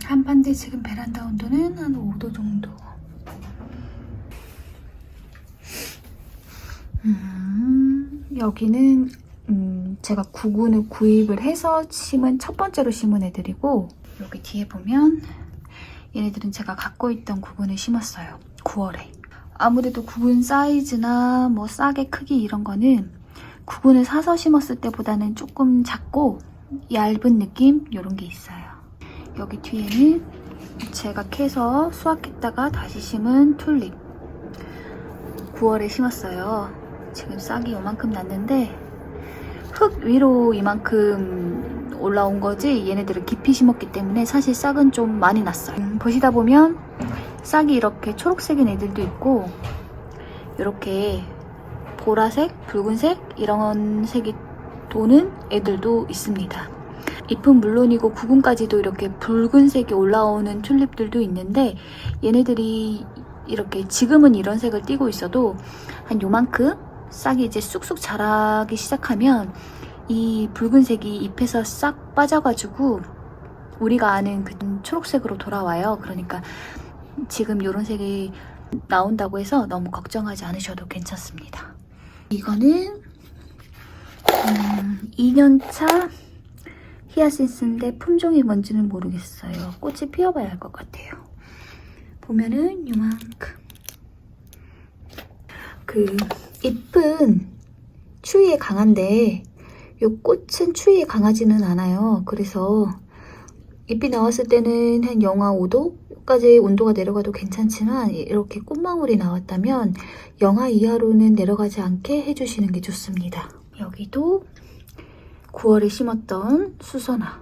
한반대 지금 베란다 온도는 한 5도 정도. 여기는 제가 구근을 구입을 해서 심은 첫 번째로 심은 애들이고, 여기 뒤에 보면 얘네들은 제가 갖고 있던 구근을 심었어요. 9월에. 아무래도 구근 사이즈나 뭐 싹의 크기 이런 거는 구근을 사서 심었을 때보다는 조금 작고 얇은 느낌 이런 게 있어요. 여기 뒤에는 제가 캐서 수확했다가 다시 심은 튤립. 9월에 심었어요. 지금 싹이 요만큼 났는데 흙 위로 이만큼 올라온 거지 얘네들을 깊이 심었기 때문에 사실 싹은 좀 많이 났어요. 보시다 보면 싹이 이렇게 초록색인 애들도 있고 이렇게 보라색, 붉은색 이런 색이 도는 애들도 있습니다. 잎은 물론이고 구근까지도 이렇게 붉은색이 올라오는 튤립들도 있는데 얘네들이 이렇게 지금은 이런 색을 띠고 있어도 한 요만큼 싹이 이제 쑥쑥 자라기 시작하면 이 붉은색이 잎에서 싹 빠져가지고 우리가 아는 그 초록색으로 돌아와요. 그러니까 지금 이런 색이 나온다고 해서 너무 걱정하지 않으셔도 괜찮습니다. 이거는 2년차 히아신스인데 품종이 뭔지는 모르겠어요. 꽃이 피어봐야 할 것 같아요. 보면은 요만큼. 그 잎은 추위에 강한데 요 꽃은 추위에 강하지는 않아요. 그래서 잎이 나왔을 때는 한 영하 5도까지 온도가 내려가도 괜찮지만 이렇게 꽃망울이 나왔다면 영하 이하로는 내려가지 않게 해주시는 게 좋습니다. 여기도 9월에 심었던 수선화.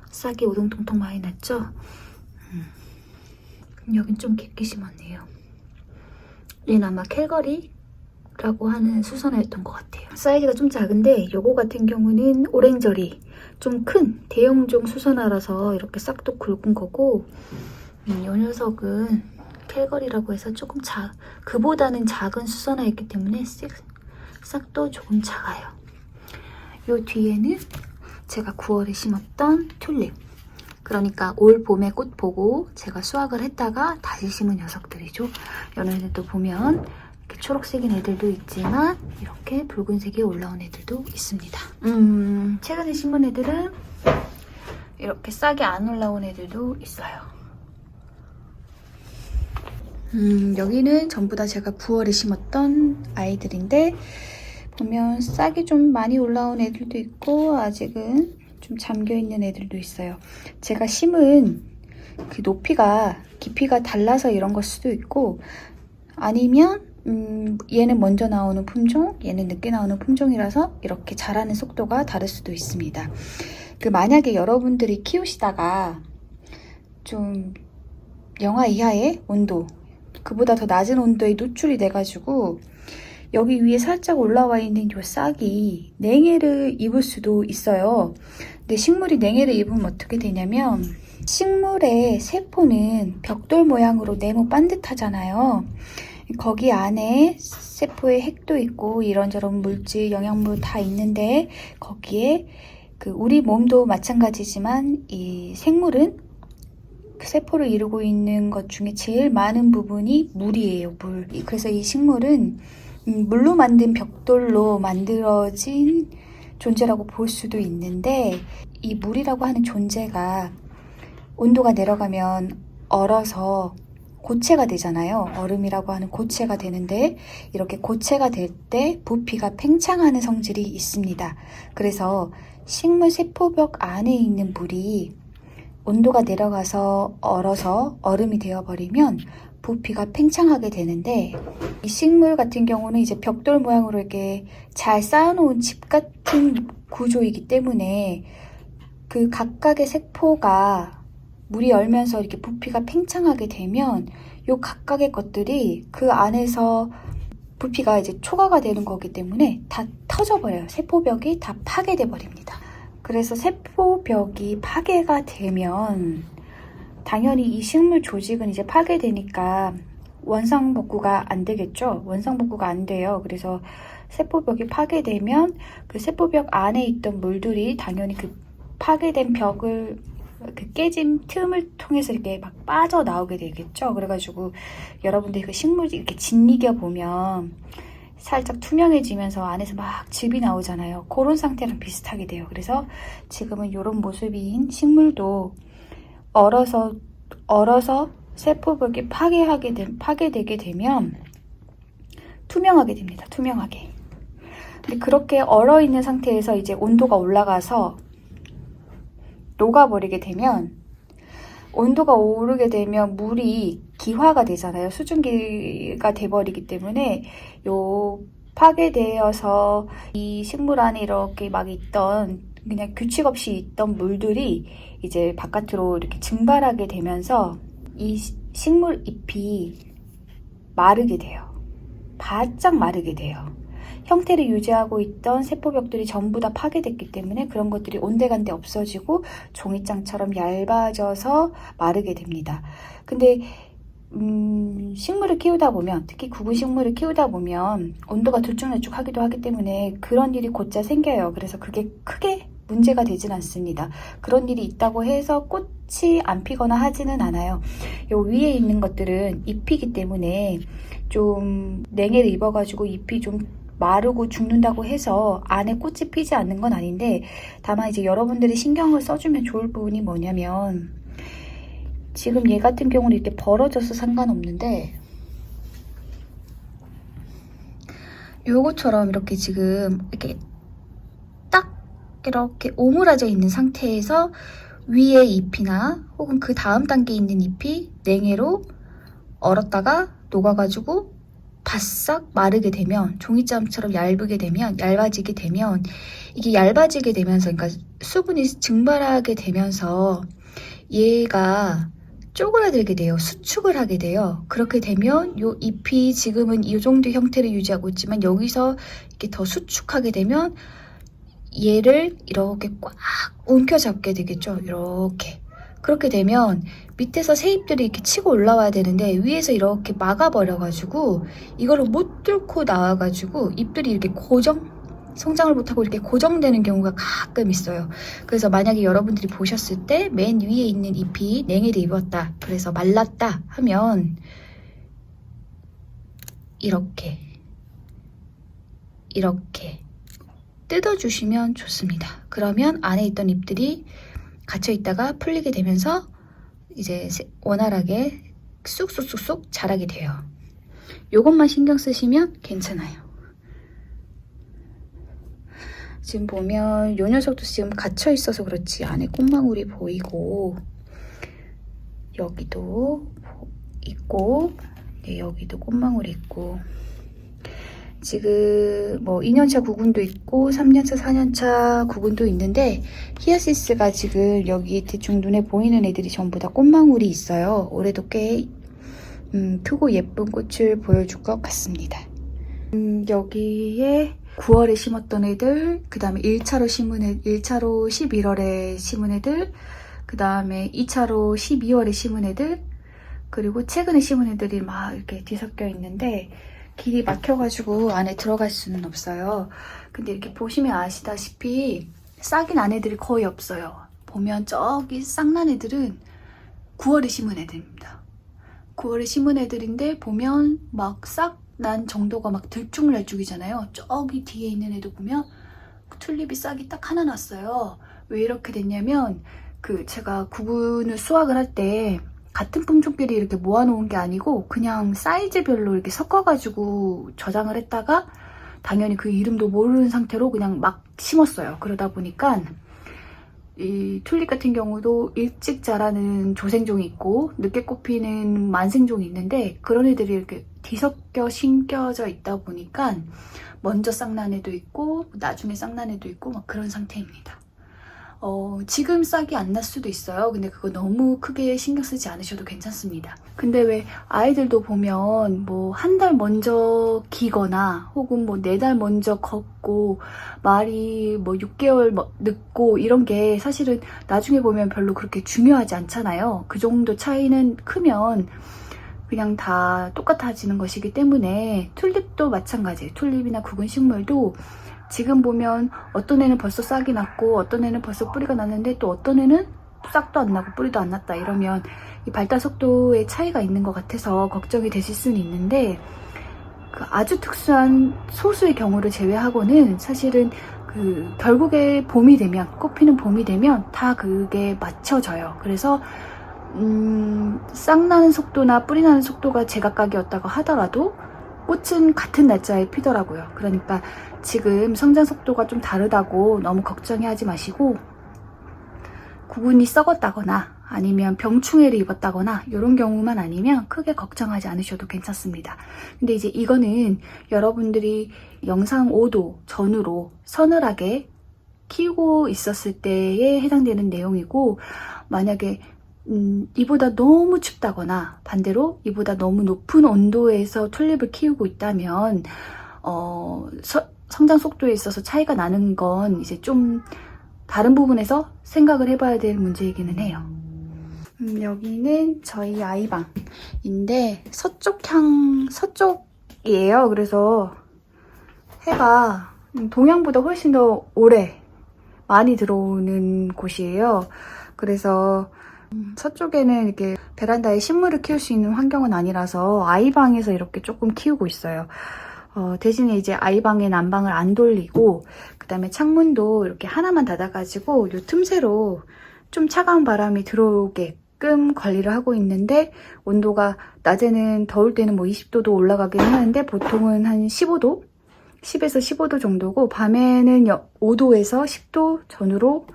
싹이 오동통통 많이 났죠? 여긴 좀 깊게 심었네요. 얘는 아마 캘거리라고 하는 수선화였던 것 같아요. 사이즈가 좀 작은데 요거 같은 경우는 오랭저리. 좀 큰 대형종 수선화라서 이렇게 싹도 굵은 거고 요 녀석은 캘거리라고 해서 조금 그보다는 작은 수선화였기 때문에 싹도 조금 작아요. 요 뒤에는 제가 9월에 심었던 튤립. 그러니까 올 봄에 꽃 보고 제가 수확을 했다가 다시 심은 녀석들이죠. 얘네들도 보면 이렇게 초록색인 애들도 있지만 이렇게 붉은색이 올라온 애들도 있습니다. 최근에 심은 애들은 이렇게 싹이 안 올라온 애들도 있어요. 여기는 전부 다 제가 9월에 심었던 아이들인데 보면 싹이 좀 많이 올라온 애들도 있고 아직은 좀 잠겨있는 애들도 있어요. 제가 심은 그 깊이가 달라서 이런 걸 수도 있고 아니면 얘는 먼저 나오는 품종, 얘는 늦게 나오는 품종이라서 이렇게 자라는 속도가 다를 수도 있습니다. 만약에 여러분들이 키우시다가 좀 영하 이하의 온도, 그보다 더 낮은 온도에 노출이 돼가지고 여기 위에 살짝 올라와 있는 요 싹이 냉해를 입을 수도 있어요. 근데 식물이 냉해를 입으면 어떻게 되냐면 식물의 세포는 벽돌 모양으로 네모 반듯하잖아요. 거기 안에 세포의 핵도 있고 이런저런 물질, 영양분 다 있는데 거기에 우리 몸도 마찬가지지만 이 생물은 그 세포를 이루고 있는 것 중에 제일 많은 부분이 물이에요, 물. 그래서 이 식물은 물로 만든 벽돌로 만들어진 존재라고 볼 수도 있는데 이 물이라고 하는 존재가 온도가 내려가면 얼어서 고체가 되잖아요. 얼음이라고 하는 고체가 되는데 이렇게 고체가 될 때 부피가 팽창하는 성질이 있습니다. 그래서 식물 세포벽 안에 있는 물이 온도가 내려가서 얼어서 얼음이 되어버리면 부피가 팽창하게 되는데 이 식물 같은 경우는 이제 벽돌 모양으로 이렇게 잘 쌓아놓은 집 같은 구조이기 때문에 그 각각의 세포가 물이 얼면서 이렇게 부피가 팽창하게 되면 요 각각의 것들이 그 안에서 부피가 이제 초과가 되는 거기 때문에 다 터져버려요. 세포벽이 다 파괴돼 버립니다. 그래서 세포벽이 파괴가 되면 당연히 이 식물 조직은 이제 파괴되니까 원상복구가 안 되겠죠. 원상복구가 안 돼요. 그래서 세포벽이 파괴되면 그 세포벽 안에 있던 물들이 당연히 그 파괴된 벽을 그 깨진 틈을 통해서 이렇게 막 빠져나오게 되겠죠. 그래가지고 여러분들 그 식물이 이렇게 짓이겨 보면 살짝 투명해지면서 안에서 막 즙이 나오잖아요. 그런 상태랑 비슷하게 돼요. 그래서 지금은 이런 모습인 식물도 얼어서 세포벽이 파괴되게 되면 투명하게 됩니다. 투명하게. 근데 그렇게 얼어있는 상태에서 이제 온도가 올라가서 녹아버리게 되면, 온도가 오르게 되면 물이 기화가 되잖아요. 수증기가 돼버리기 때문에 요 파괴되어서 이 식물 안에 이렇게 막 있던, 그냥 규칙 없이 있던 물들이 이제 바깥으로 이렇게 증발하게 되면서 이 식물 잎이 마르게 돼요. 바짝 마르게 돼요. 형태를 유지하고 있던 세포벽들이 전부 다 파괴됐기 때문에 그런 것들이 온데간데 없어지고 종이장처럼 얇아져서 마르게 됩니다. 근데 식물을 키우다 보면, 특히 구근 식물을 키우다 보면 온도가 들쭉날쭉하기도 하기 때문에 그런 일이 곧잘 생겨요. 그래서 그게 크게 문제가 되진 않습니다. 그런 일이 있다고 해서 꽃이 안 피거나 하지는 않아요. 요 위에 있는 것들은 잎이기 때문에 좀 냉해를 입어가지고 잎이 좀 마르고 죽는다고 해서 안에 꽃이 피지 않는 건 아닌데, 다만 이제 여러분들이 신경을 써주면 좋을 부분이 뭐냐면, 지금 얘 같은 경우는 이렇게 벌어져서 상관없는데 요거처럼 이렇게 지금 이렇게 딱 이렇게 오므라져 있는 상태에서 위에 잎이나 혹은 그 다음 단계에 있는 잎이 냉해로 얼었다가 녹아가지고 바싹 마르게 되면, 종이장처럼 얇아지게 되면 이게 얇아지게 되면서, 그러니까 수분이 증발하게 되면서 얘가 쪼그라들게 돼요. 수축을 하게 돼요. 그렇게 되면 요 잎이 지금은 이 정도 형태를 유지하고 있지만 여기서 이렇게 더 수축하게 되면 얘를 이렇게 꽉 움켜잡게 되겠죠. 이렇게. 그렇게 되면 밑에서 새잎들이 이렇게 치고 올라와야 되는데 위에서 이렇게 막아버려가지고 이거를 못 뚫고 나와가지고 잎들이 이렇게 성장을 못하고 이렇게 고정되는 경우가 가끔 있어요. 그래서 만약에 여러분들이 보셨을 때 맨 위에 있는 잎이 냉해를 입었다, 그래서 말랐다 하면 이렇게 뜯어주시면 좋습니다. 그러면 안에 있던 잎들이 갇혀 있다가 풀리게 되면서 이제 원활하게 쑥쑥쑥쑥 자라게 돼요. 요것만 신경 쓰시면 괜찮아요. 지금 보면 요 녀석도 지금 갇혀 있어서 그렇지 안에 꽃망울이 보이고, 여기도 있고, 네, 여기도 꽃망울이 있고, 지금 뭐 2년차 구근도 있고 3년차 4년차 구근도 있는데, 히아시스가 지금 여기 대충 눈에 보이는 애들이 전부 다 꽃망울이 있어요. 올해도 꽤 크고 예쁜 꽃을 보여줄 것 같습니다. 여기에 9월에 심었던 애들, 그 다음에 1차로 11월에 심은 애들, 그 다음에 2차로 12월에 심은 애들, 그리고 최근에 심은 애들이 막 이렇게 뒤섞여 있는데 길이 막혀가지고 안에 들어갈 수는 없어요. 근데 이렇게 보시면 아시다시피 싹이 난 애들이 거의 없어요. 보면 저기 싹 난 애들은 9월에 심은 애들입니다. 9월에 심은 애들인데 보면 막 싹 난 정도가 막 들쭉날쭉이잖아요. 저기 뒤에 있는 애도 보면 튤립이 싹이 딱 하나 났어요. 왜 이렇게 됐냐면 제가 구근을 수확을 할 때 같은 품종끼리 이렇게 모아놓은 게 아니고 그냥 사이즈별로 이렇게 섞어가지고 저장을 했다가 당연히 그 이름도 모르는 상태로 그냥 막 심었어요. 그러다 보니까 이 튤립 같은 경우도 일찍 자라는 조생종이 있고 늦게 꽃피는 만생종이 있는데, 그런 애들이 이렇게 뒤섞여 심겨져 있다 보니까 먼저 싹난 애도 있고 나중에 싹난 애도 있고 막 그런 상태입니다. 지금 싹이 안 날 수도 있어요. 근데 그거 너무 크게 신경 쓰지 않으셔도 괜찮습니다. 근데 왜 아이들도 보면 뭐 한 달 먼저 기거나 혹은 뭐 4달 먼저 걷고 말이 뭐 6개월 늦고 이런 게 사실은 나중에 보면 별로 그렇게 중요하지 않잖아요. 그 정도 차이는 크면 그냥 다 똑같아지는 것이기 때문에 튤립도 마찬가지예요. 튤립이나 구근 식물도 지금 보면 어떤 애는 벌써 싹이 났고 어떤 애는 벌써 뿌리가 났는데 또 어떤 애는 싹도 안 나고 뿌리도 안 났다 이러면 이 발달 속도에 차이가 있는 것 같아서 걱정이 되실 수는 있는데, 그 아주 특수한 소수의 경우를 제외하고는 사실은 결국에 봄이 되면, 꽃피는 봄이 되면 다 그게 맞춰져요. 그래서 싹 나는 속도나 뿌리 나는 속도가 제각각이었다고 하더라도 꽃은 같은 날짜에 피더라고요. 그러니까 지금 성장 속도가 좀 다르다고 너무 걱정해 하지 마시고, 구근이 썩었다거나 아니면 병충해를 입었다거나 이런 경우만 아니면 크게 걱정하지 않으셔도 괜찮습니다. 근데 이제 이거는 여러분들이 영상 5도 전후로 서늘하게 키우고 있었을 때에 해당되는 내용이고, 만약에 이보다 너무 춥다거나 반대로 이보다 너무 높은 온도에서 튤립을 키우고 있다면 성장 속도에 있어서 차이가 나는 건 이제 좀 다른 부분에서 생각을 해봐야 될 문제이기는 해요. 여기는 저희 아이방인데 서쪽이에요. 그래서 해가 동양보다 훨씬 더 오래 많이 들어오는 곳이에요. 그래서 서쪽에는 이렇게 베란다에 식물을 키울 수 있는 환경은 아니라서 아이방에서 이렇게 조금 키우고 있어요. 대신에 이제 아이방의 난방을 안 돌리고, 그 다음에 창문도 이렇게 하나만 닫아가지고 요 틈새로 좀 차가운 바람이 들어오게끔 관리를 하고 있는데, 온도가 낮에는 더울 때는 뭐 20도도 올라가긴 하는데 보통은 한 15도? 10에서 15도 정도고, 밤에는 5도에서 10도 전후로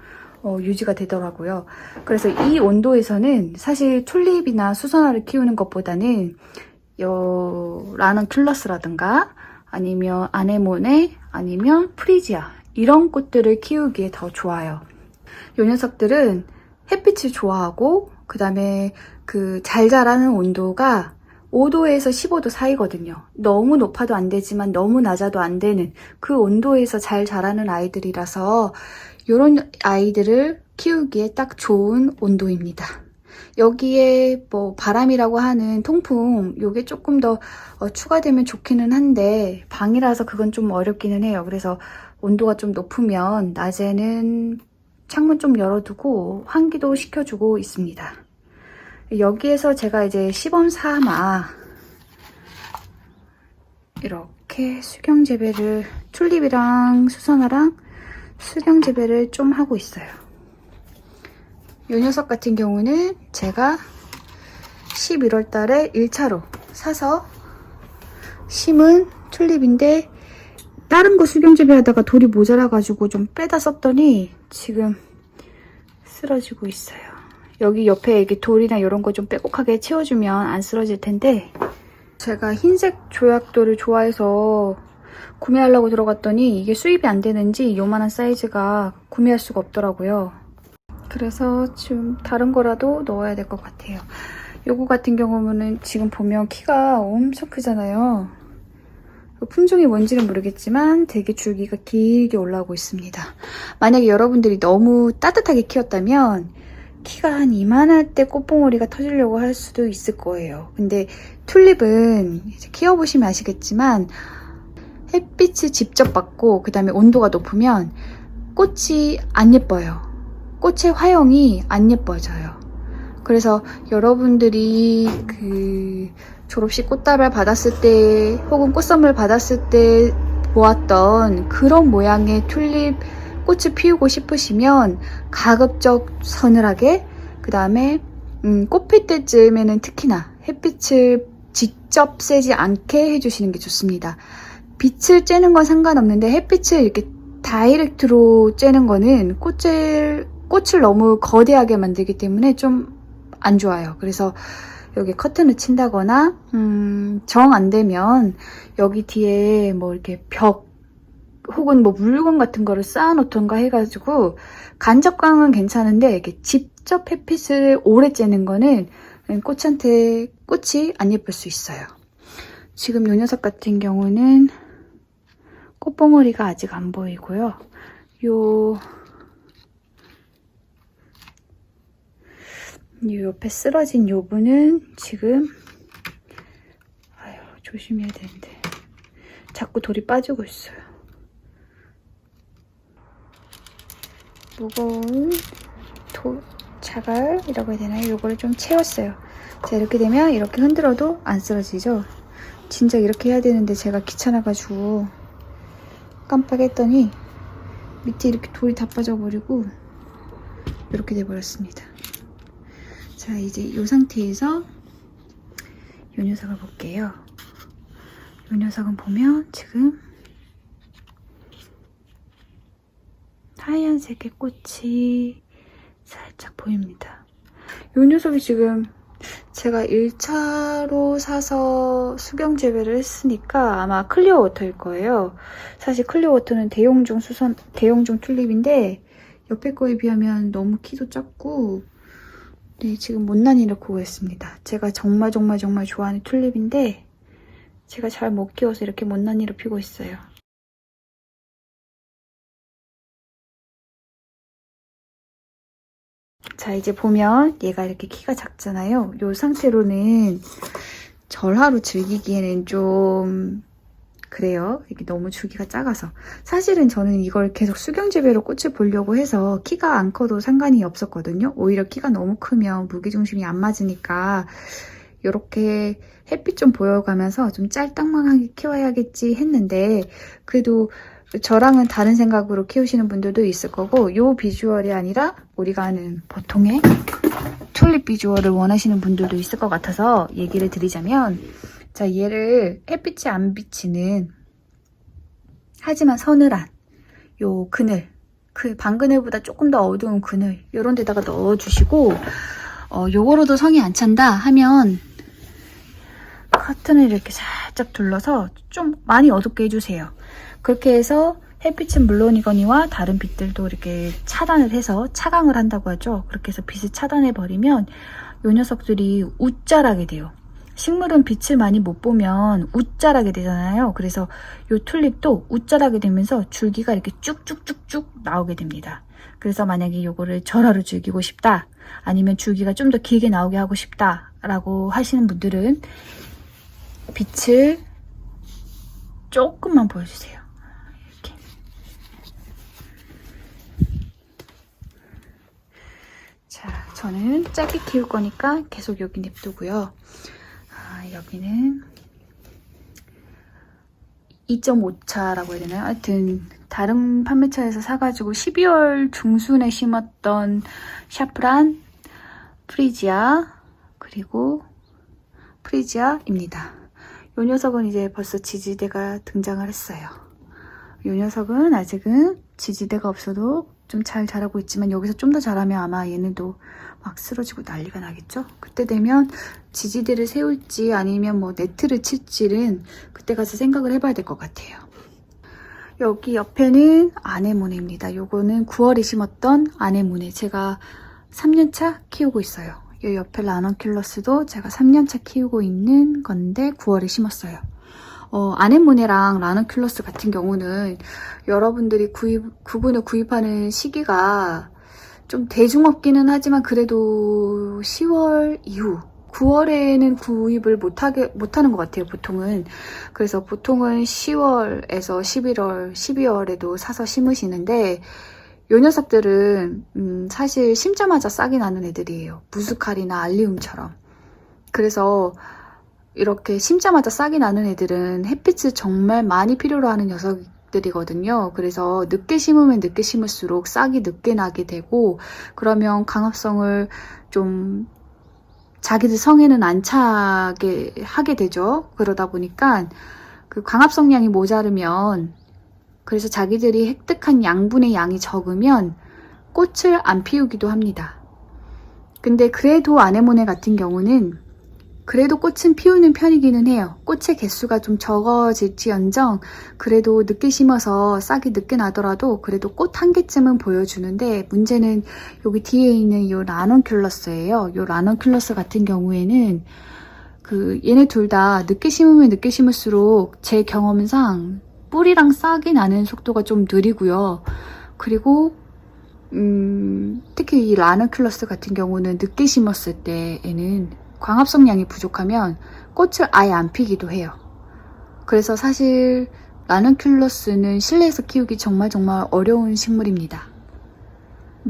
유지가 되더라고요. 그래서 이 온도에서는 사실 튤립이나 수선화를 키우는 것보다는 라넌큘러스라든가 아니면 아네모네 아니면 프리지아 이런 꽃들을 키우기에 더 좋아요. 이 녀석들은 햇빛을 좋아하고, 그 다음에 잘 자라는 온도가 5도에서 15도 사이거든요. 너무 높아도 안 되지만 너무 낮아도 안 되는 그 온도에서 잘 자라는 아이들이라서 이런 아이들을 키우기에 딱 좋은 온도입니다. 여기에 뭐 바람이라고 하는 통풍 요게 조금 더 추가되면 좋기는 한데, 방이라서 그건 좀 어렵기는 해요. 그래서 온도가 좀 높으면 낮에는 창문 좀 열어두고 환기도 시켜주고 있습니다. 여기에서 제가 이제 시범 삼아 이렇게 수경 재배를, 튤립이랑 수선화랑 수경 재배를 좀 하고 있어요. 이 녀석 같은 경우는 제가 11월 달에 1차로 사서 심은 튤립인데, 다른 거 수경 재배하다가 돌이 모자라가지고 좀 빼다 썼더니 지금 쓰러지고 있어요. 여기 옆에 이렇게 돌이나 이런 거 좀 빼곡하게 채워주면 안 쓰러질 텐데, 제가 흰색 조약돌을 좋아해서 구매하려고 들어갔더니 이게 수입이 안 되는지 요만한 사이즈가 구매할 수가 없더라고요. 그래서 좀 다른 거라도 넣어야 될 것 같아요. 요거 같은 경우는 지금 보면 키가 엄청 크잖아요. 품종이 뭔지는 모르겠지만 되게 줄기가 길게 올라오고 있습니다. 만약에 여러분들이 너무 따뜻하게 키웠다면 키가 한 이만할 때 꽃봉오리가 터지려고 할 수도 있을 거예요. 근데 튤립은 이제 키워보시면 아시겠지만 햇빛을 직접 받고 그 다음에 온도가 높으면 꽃이 안 예뻐요. 꽃의 화형이 안 예뻐져요. 그래서 여러분들이 졸업식 꽃다발 받았을 때 혹은 꽃선물 받았을 때 보았던 그런 모양의 튤립 꽃을 피우고 싶으시면 가급적 서늘하게, 그 다음에 꽃 필 때쯤에는 특히나 햇빛을 직접 쐬지 않게 해주시는 게 좋습니다. 빛을 쬐는 건 상관없는데 햇빛을 이렇게 다이렉트로 쬐는 거는 꽃을 너무 거대하게 만들기 때문에 좀 안 좋아요. 그래서 여기 커튼을 친다거나 정 안 되면 여기 뒤에 뭐 이렇게 벽 혹은 뭐 물건 같은 거를 쌓아 놓던가 해가지고, 간접광은 괜찮은데 이렇게 직접 햇빛을 오래 쬐는 거는 꽃이 안 예쁠 수 있어요. 지금 이 녀석 같은 경우는 꽃봉오리가 아직 안 보이고요. 요 옆에 쓰러진 요 분은 지금 조심해야 되는데 자꾸 돌이 빠지고 있어요. 무거운 자갈이라고 해야 되나요? 요거를 좀 채웠어요. 자, 이렇게 되면 이렇게 흔들어도 안 쓰러지죠? 진짜 이렇게 해야 되는데 제가 귀찮아가지고 깜빡했더니 밑에 이렇게 돌이 다 빠져버리고 이렇게 돼버렸습니다. 자, 이제 이 상태에서 이 녀석을 볼게요. 이 녀석은 보면 지금 하얀색의 꽃이 살짝 보입니다. 이 녀석이 지금 제가 1차로 사서 수경 재배를 했으니까 아마 클리어 워터일 거예요. 사실 클리어 워터는 대용종 튤립인데 옆에 거에 비하면 너무 키도 작고, 네, 지금 못난이를 구고 있습니다. 제가 정말 좋아하는 튤립인데 제가 잘 못 키워서 이렇게 못난이를 피고 있어요. 자, 이제 보면 얘가 이렇게 키가 작잖아요. 이 상태로는 절하로 즐기기에는 좀 그래요. 이게 너무 주기가 작아서. 사실은 저는 이걸 계속 수경재배로 꽃을 보려고 해서 키가 안 커도 상관이 없었거든요. 오히려 키가 너무 크면 무게중심이 안 맞으니까 이렇게 햇빛 좀 보여가면서 좀 짤딱망하게 키워야겠지 했는데, 그래도 저랑은 다른 생각으로 키우시는 분들도 있을 거고, 요 비주얼이 아니라 우리가 아는 보통의 튤립 비주얼을 원하시는 분들도 있을 것 같아서 얘기를 드리자면, 자, 얘를 햇빛이 안 비치는, 하지만 서늘한 요 그늘, 그 방그늘보다 조금 더 어두운 그늘, 요런 데다가 넣어주시고, 요거로도 성이 안 찬다 하면 커튼을 이렇게 살짝 둘러서 좀 많이 어둡게 해주세요. 그렇게 해서 햇빛은 물론이거니와 다른 빛들도 이렇게 차단을 해서 차광을 한다고 하죠. 그렇게 해서 빛을 차단해버리면 요 녀석들이 웃자라게 돼요. 식물은 빛을 많이 못 보면 웃자라게 되잖아요. 그래서 요 튤립도 웃자라게 되면서 줄기가 이렇게 쭉쭉쭉쭉 나오게 됩니다. 그래서 만약에 요거를 절하로 즐기고 싶다, 아니면 줄기가 좀 더 길게 나오게 하고 싶다 라고 하시는 분들은 빛을 조금만 보여주세요. 이렇게. 자, 저는 짧게 키울 거니까 계속 여기 냅두고요. 여기는 2.5차라고 해야 되나요? 하여튼 다른 판매처에서 사가지고 12월 중순에 심었던 샤프란, 프리지아, 그리고 프리지아입니다. 이 녀석은 이제 벌써 지지대가 등장을 했어요. 이 녀석은 아직은 지지대가 없어도 좀 잘 자라고 있지만 여기서 좀 더 자라면 아마 얘네도 막 쓰러지고 난리가 나겠죠? 그때 되면 지지대를 세울지 아니면 뭐 네트를 칠지는 그때 가서 생각을 해봐야 될 것 같아요. 여기 옆에는 아네모네입니다. 요거는 9월에 심었던 아네모네. 제가 3년차 키우고 있어요. 이 옆에 라넌큘러스도 제가 3년차 키우고 있는 건데 9월에 심었어요. 아네모네랑 라넌큘러스 같은 경우는 여러분들이 구분을 구입하는 시기가 좀 대중없기는 하지만 그래도 10월 이후, 9월에는 구입을 못하는 것 같아요, 보통은. 그래서 보통은 10월에서 11월, 12월에도 사서 심으시는데, 요 녀석들은 사실 심자마자 싹이 나는 애들이에요. 무스칼이나 알리움처럼. 그래서 이렇게 심자마자 싹이 나는 애들은 햇빛을 정말 많이 필요로 하는 녀석들이거든요. 그래서 늦게 심으면 늦게 심을수록 싹이 늦게 나게 되고, 그러면 강합성을 좀 자기들 성에는 안 차게 하게 되죠. 그러다 보니까 그 광합성량이 모자르면, 그래서 자기들이 획득한 양분의 양이 적으면 꽃을 안 피우기도 합니다. 근데 그래도 아네모네 같은 경우는 그래도 꽃은 피우는 편이기는 해요. 꽃의 개수가 좀 적어질지언정 그래도 늦게 심어서 싹이 늦게 나더라도 그래도 꽃 한 개쯤은 보여주는데, 문제는 여기 뒤에 있는 이 라넌큘러스예요. 이 라넌큘러스 같은 경우에는 얘네 둘 다 늦게 심으면 늦게 심을수록 제 경험상 뿌리랑 싹이 나는 속도가 좀 느리고요. 그리고 특히 이 라넌큘러스 같은 경우는 늦게 심었을 때에는 광합성량이 부족하면 꽃을 아예 안 피기도 해요. 그래서 사실 라넌큘러스는 실내에서 키우기 정말 어려운 식물입니다.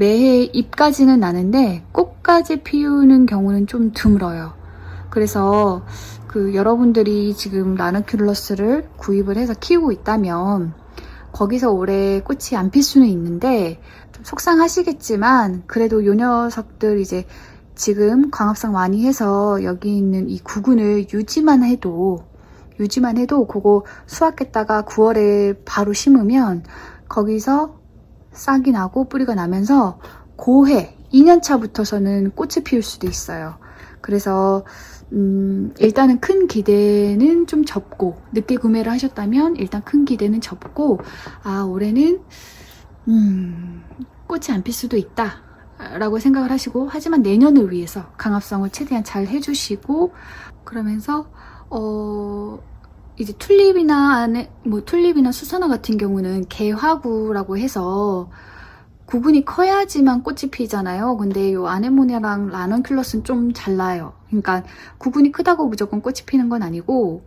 매해 잎까지는 나는데 꽃까지 피우는 경우는 좀 드물어요. 그래서 여러분들이 지금 라나큘러스를 구입을 해서 키우고 있다면 거기서 올해 꽃이 안 필 수는 있는데 좀 속상하시겠지만 그래도 요 녀석들 이제 지금 광합성 많이 해서 여기 있는 이 구근을 유지만 해도 그거 수확했다가 9월에 바로 심으면 거기서 싹이 나고 뿌리가 나면서 고해 2년차부터서는 꽃을 피울 수도 있어요. 그래서 일단은 큰 기대는 좀 접고, 늦게 구매를 하셨다면 일단 큰 기대는 접고, 올해는 꽃이 안 필 수도 있다 라고 생각을 하시고, 하지만 내년을 위해서 강합성을 최대한 잘 해주시고, 그러면서 이제 튤립이나 수선화 같은 경우는 개화구라고 해서 구근이 커야지만 꽃이 피잖아요. 근데 요 아네모네랑 라넌큘러스는 좀 달라요. 그러니까 구근이 크다고 무조건 꽃이 피는 건 아니고,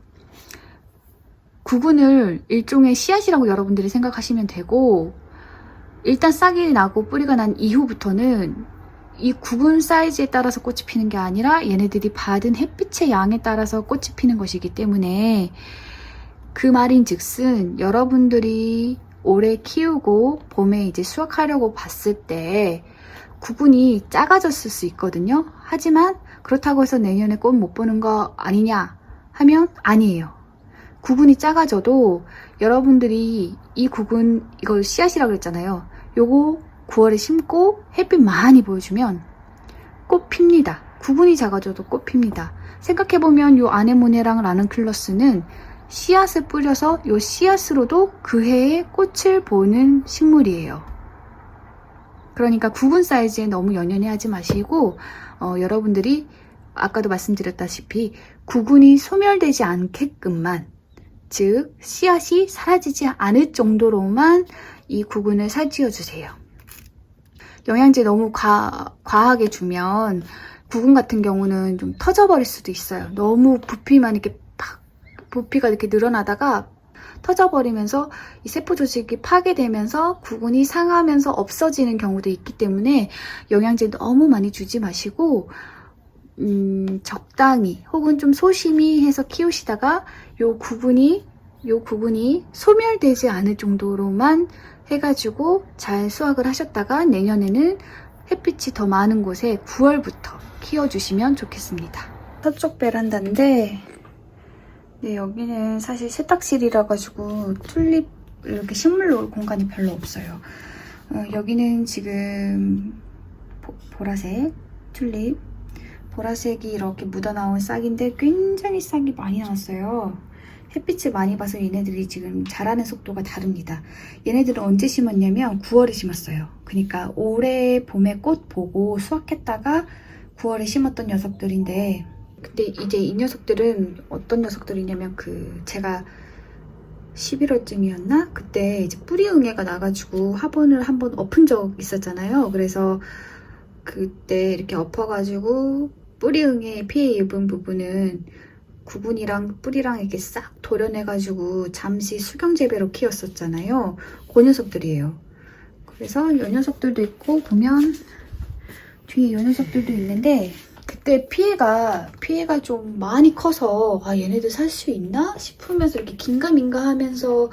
구근을 일종의 씨앗이라고 여러분들이 생각하시면 되고, 일단 싹이 나고 뿌리가 난 이후부터는 이 구근 사이즈에 따라서 꽃이 피는 게 아니라 얘네들이 받은 햇빛의 양에 따라서 꽃이 피는 것이기 때문에, 그 말인즉슨 여러분들이 올해 키우고 봄에 이제 수확하려고 봤을 때 구근이 작아졌을 수 있거든요. 하지만 그렇다고 해서 내년에 꽃 못 보는 거 아니냐 하면 아니에요. 구근이 작아져도 여러분들이 이 구근, 이거 씨앗이라고 그랬잖아요. 요거 9월에 심고 햇빛 많이 보여주면 꽃 핍니다. 구근이 작아져도 꽃 핍니다. 생각해보면 요 아네모네랑 라넌큘러스는 씨앗을 뿌려서 이 씨앗으로도 그 해에 꽃을 보는 식물이에요. 그러니까 구근 사이즈에 너무 연연해하지 마시고, 여러분들이 아까도 말씀드렸다시피 구근이 소멸되지 않게끔만, 즉 씨앗이 사라지지 않을 정도로만 이 구근을 살찌워 주세요. 영양제 너무 과하게 주면 구근 같은 경우는 좀 터져버릴 수도 있어요. 너무 부피가 이렇게 늘어나다가 터져버리면서 이 세포 조직이 파괴되면서 구근이 상하면서 없어지는 경우도 있기 때문에 영양제 너무 많이 주지 마시고, 적당히 혹은 좀 소심히 해서 키우시다가 요 구근이 소멸되지 않을 정도로만 해가지고 잘 수확을 하셨다가 내년에는 햇빛이 더 많은 곳에 9월부터 키워주시면 좋겠습니다. 서쪽 베란다인데, 네, 여기는 사실 세탁실이라 가지고 튤립 이렇게 식물 놓을 공간이 별로 없어요. 여기는 지금 보라색 튤립, 보라색이 이렇게 묻어나온 싹인데 굉장히 싹이 많이 나왔어요. 햇빛을 많이 봐서 얘네들이 지금 자라는 속도가 다릅니다. 얘네들은 언제 심었냐면 9월에 심었어요. 그러니까 올해 봄에 꽃 보고 수확했다가 9월에 심었던 녀석들인데, 근데 이제 이 녀석들은 어떤 녀석들이냐면 제가 11월쯤이었나? 그때 이제 뿌리응애가 나가지고 화분을 한번 엎은 적 있었잖아요. 그래서 그때 이렇게 엎어가지고 뿌리응애 피해 입은 부분은 구근이랑 뿌리랑 이렇게 싹 도려내가지고 잠시 수경재배로 키웠었잖아요. 그 녀석들이에요. 그래서 이 녀석들도 있고, 보면 뒤에 이 녀석들도 있는데, 그때 피해가 좀 많이 커서 얘네들 살 수 있나 싶으면서 이렇게 긴가민가 하면서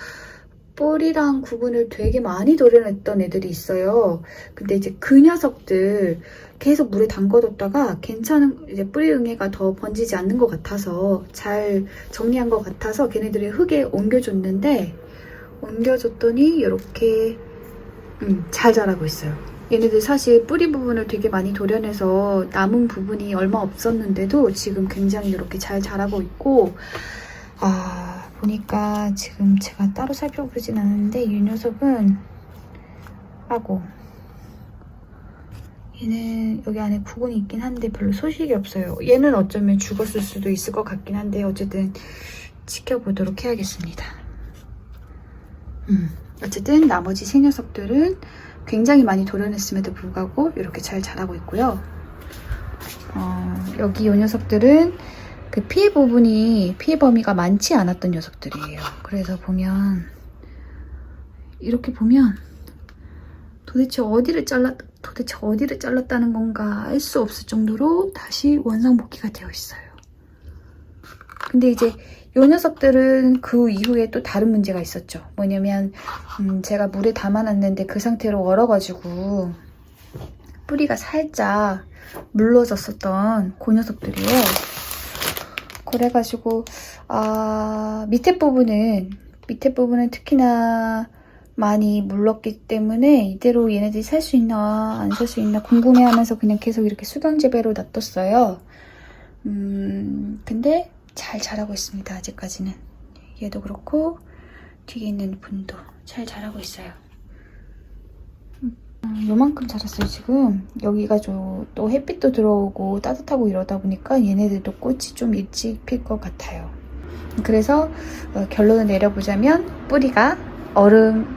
뿌리랑 구근을 되게 많이 도려냈던 애들이 있어요. 근데 이제 그 녀석들 계속 물에 담궈뒀다가 이제 뿌리 응애가 더 번지지 않는 것 같아서 잘 정리한 것 같아서 걔네들이 흙에 옮겨줬더니 이렇게 잘 자라고 있어요. 얘네들 사실 뿌리 부분을 되게 많이 도려내서 남은 부분이 얼마 없었는데도 지금 굉장히 이렇게 잘 자라고 있고, 보니까 지금 제가 따로 살펴보진 않았는데 이 녀석은 얘는 여기 안에 구근이 있긴 한데 별로 소식이 없어요. 얘는 어쩌면 죽었을 수도 있을 것 같긴 한데 어쨌든 지켜보도록 해야겠습니다. 어쨌든 나머지 세 녀석들은 굉장히 많이 도려냈음에도 불구하고 이렇게 잘 자라고 있고요. 여기 이 녀석들은 그 피해 범위가 많지 않았던 녀석들이에요. 그래서 이렇게 보면 도대체 어디를 잘랐다는 건가 알 수 없을 정도로 다시 원상복귀가 되어 있어요. 근데 이제 요 녀석들은 그 이후에 또 다른 문제가 있었죠. 뭐냐면 제가 물에 담아놨는데 그 상태로 얼어가지고 뿌리가 살짝 물러졌었던 그 녀석들이에요. 그래가지고 밑에 부분은 특히나 많이 물렀기 때문에 이대로 얘네들이 살 수 있나 안 살 수 있나 궁금해하면서 그냥 계속 이렇게 수경재배로 놔뒀어요. 근데 잘 자라고 있습니다. 아직까지는. 얘도 그렇고 뒤에 있는 분도 잘 자라고 있어요. 요만큼 자랐어요. 지금 여기가 또 햇빛도 들어오고 따뜻하고 이러다 보니까 얘네들도 꽃이 좀 일찍 필 것 같아요. 그래서 결론을 내려보자면 뿌리가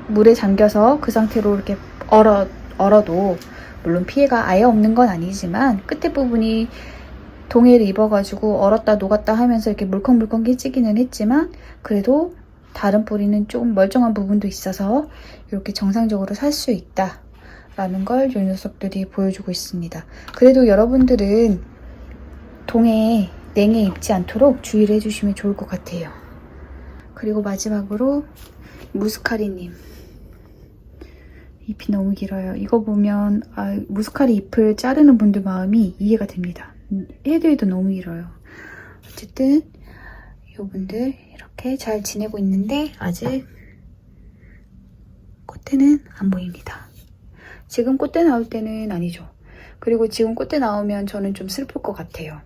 물에 잠겨서 그 상태로 이렇게 얼어도 물론 피해가 아예 없는 건 아니지만 끝에 부분이 동해를 입어가지고 얼었다 녹았다 하면서 이렇게 물컹물컹 깨지기는 했지만 그래도 다른 뿌리는 조금 멀쩡한 부분도 있어서 이렇게 정상적으로 살 수 있다라는 걸 이 녀석들이 보여주고 있습니다. 그래도 여러분들은 동해 냉해 입지 않도록 주의를 해주시면 좋을 것 같아요. 그리고 마지막으로 무스카리님. 잎이 너무 길어요. 이거 보면 무스카리 잎을 자르는 분들 마음이 이해가 됩니다. 해도 너무 길어요. 어쨌든 이분들 이렇게 잘 지내고 있는데 아직 꽃대는 안 보입니다. 지금 꽃대 나올 때는 아니죠. 그리고 지금 꽃대 나오면 저는 좀 슬플 것 같아요.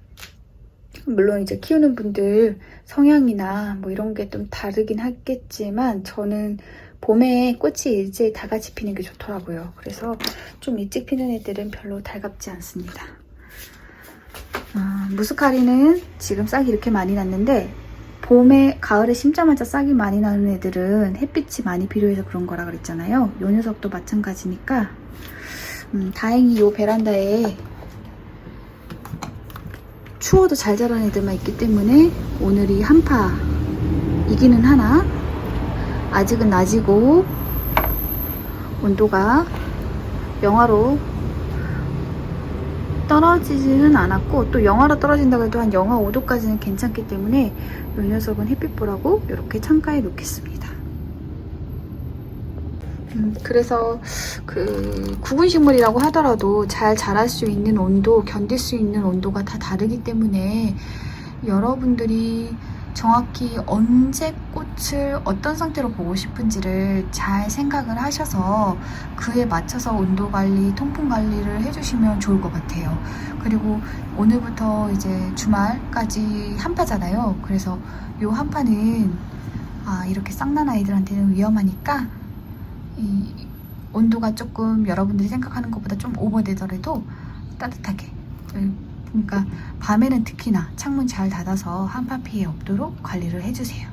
물론 이제 키우는 분들 성향이나 뭐 이런 게 좀 다르긴 하겠지만 저는 봄에 꽃이 일찍 다 같이 피는 게 좋더라고요. 그래서 좀 일찍 피는 애들은 별로 달갑지 않습니다. 무스카리는 지금 싹이 이렇게 많이 났는데 가을에 심자마자 싹이 많이 나는 애들은 햇빛이 많이 필요해서 그런 거라 그랬잖아요. 요 녀석도 마찬가지니까 다행히 요 베란다에 추워도 잘 자란 애들만 있기 때문에 오늘이 한파이기는 하나 아직은 낮이고 온도가 영하로 떨어지지는 않았고 또 영하로 떨어진다고 해도 한 영하 5도까지는 괜찮기 때문에 이 녀석은 햇빛 보라고 이렇게 창가에 놓겠습니다. 그래서 구근 식물이라고 하더라도 잘 자랄 수 있는 온도, 견딜 수 있는 온도가 다 다르기 때문에 여러분들이 정확히 언제 꽃을 어떤 상태로 보고 싶은지를 잘 생각을 하셔서 그에 맞춰서 온도 관리, 통풍 관리를 해주시면 좋을 것 같아요. 그리고 오늘부터 이제 주말까지 한파잖아요. 그래서 이 한파는 이렇게 쌍난 아이들한테는 위험하니까 이 온도가 조금 여러분들이 생각하는 것보다 좀 오버되더라도 따뜻하게, 그러니까 밤에는 특히나 창문 잘 닫아서 한파 피해 없도록 관리를 해주세요.